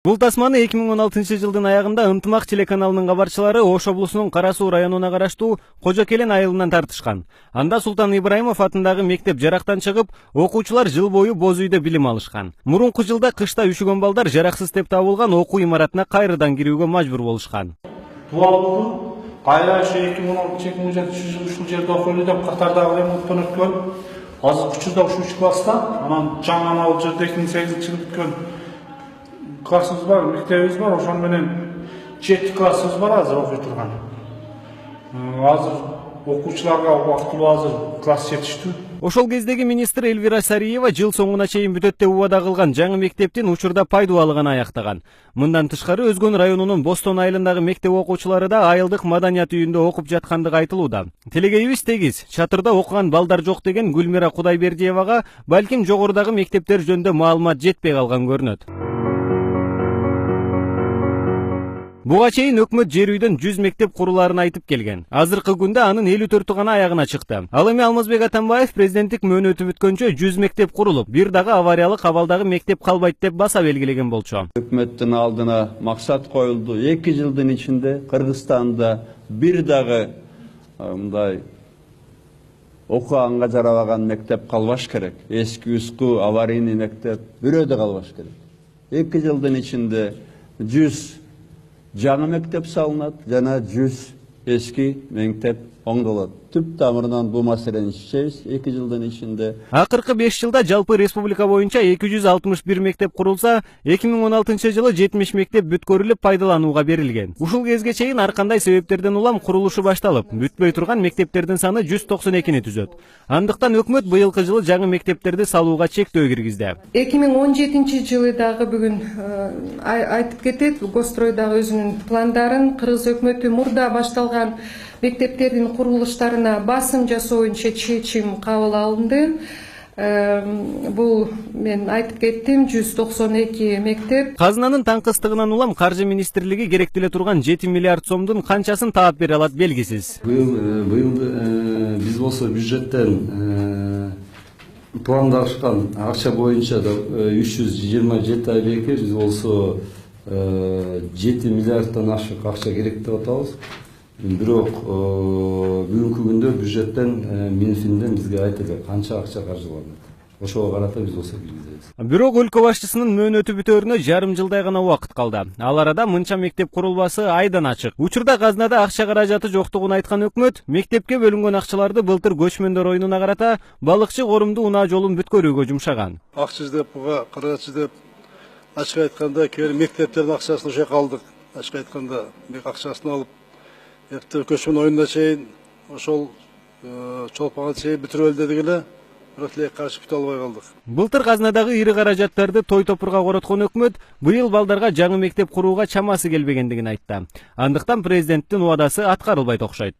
Бул тасманы 2016 жылдын аягында Ынтымак телеканалынын кабарчылары Ош облусунун Кара Суу районуна караштуу Кожо Келен айылынан тартышкан. Анда Султан Ибраимов атындагы мектеп жарактан чыгып, окуучулар жыл бою боз үйдө билим алышкан. Мурунку жылда кышта үшүгөн балдар жараксыз деп табылган окуу имаратына кайрадан кирүүгө мажбур болушкан. Туалуу кайра 2016-2017 жылы ушул жерде окуйлу деп катардагы ремонттон өткөн. Азыр учурда ушул класста, анан жаңы ал жерде 2008-жылы бүткөн классыбыз бар, мектебибиз бар, ошон менен 7 классыбыз бар азыр окуй турган. Азыр окуучуларга убактылуу азыр класс жетиштүү. Ошол кездеги министр Эльвира Сариева жыл соңуна чейин бүтөт деп убада кылган жаңы мектептин учурда пайдалуулугун аяктаган. Мындан тышкары Өзгөн районунун Бостон айылындагы мектеп окуучулары да айылдык маданият үйүндө окуп жаткандыгы айтылууда. Тилегейибиз тегиз, чатырда окуган балдар жок деген Гүлмира Кудайбердиевага балким жогорудагы мектептер жөнүндө маалымат жетпей калган көрүнөт. Буга чейин өкмөт жер үйдөн 100 мектеп курулаарын айтып келген. Азыркы күндө анын 54 гана аягына чыкты. Ал эми Алмазбек Атамбаев президенттик мөөнөтү бүткөнчө 100 мектеп курулуп, бир дагы авариялык абалдагы мектеп калбайт деп баса белгилеген болчу. Өкмөттүн алдына максат коюлду. 2 жылдын ичинде Кыргызстанда бир дагы мындай окуганга жарабаган мектеп калбаш керек. Эски үскү аварийный мектеп бирөө да калбаш керек. 2 жылдын ичинде 100 жаңы мектеп салынат, жана 100 эски мектеп оңдолот. Түп тамырынан бул маселени чечебиз 2 жылдын ичинде. Акыркы 5 жылда жалпы республика боюнча 261 мектеп курулса, 2016 жылы 70 мектеп бүткөрүлүп пайдаланууга берилген. Ушул кезге чейин ар кандай себептерден улам курулушу башталып, бүтпөй турган мектептердин саны 192-ни түзөт. Андыктан өкмөт быйылкы жылы жаңы мектептерди салууга чектөө киргизди. 2017 жылы дагы бүгүн айтып кетет, Гостройдагы өзүнүн пландарын Кыргыз өкмөтү мурда башталган мектептердин курулуштарына басым жасоо боюнча чечим кабыл алынды. Бул мен айтып кеттим, 192 мектеп. Казынанын таңкыстыгынан улам Каржы министрлиги керектеле турган 7 миллиард сомдун канчасын таап бере алат белгисиз. Быйыл биз болсо бюджеттен пландашкан акча боюнча 327 объектке биз болсо 7 миллиарддан ашык акча керек деп атабыз. Бирок бүгүнкү күндө бюджеттен Минфинден бизге айтылды канча акча каржыланат. Ошого карата биз болсо киргизебиз. Бирок өлкө башчысынын мөөнөтү бүтөрүнө жарым жылдай гана убакыт калды. Ал арада мынча мектеп курулбасы айдан ачык. Учурда казынада акча каражаты жоктугун айткан өкмөт мектепке бөлүнгөн акчаларды былтыр көчмөндөр оюнуна карата балыкчы корумду унаа жолун бүткөрүүгө жумшаган. Акча издеп, буга каражат издеп, ачык айтканда кээ мектептердин акчасын ошо калдык. Ачык айтканда акчасын алып көчмөн оюнуна чейин ошол чолпонго чейин бүтүрөлү дедик эле, бирок тилек каршы бүтө албай калдык. Былтыр казынадагы ири каражаттарды той топурга короткон өкмөт быйыл балдарга жаңы мектеп курууга чамасы келбегендигин айтты. Андыктан президенттин убадасы аткарылбайт окшойт.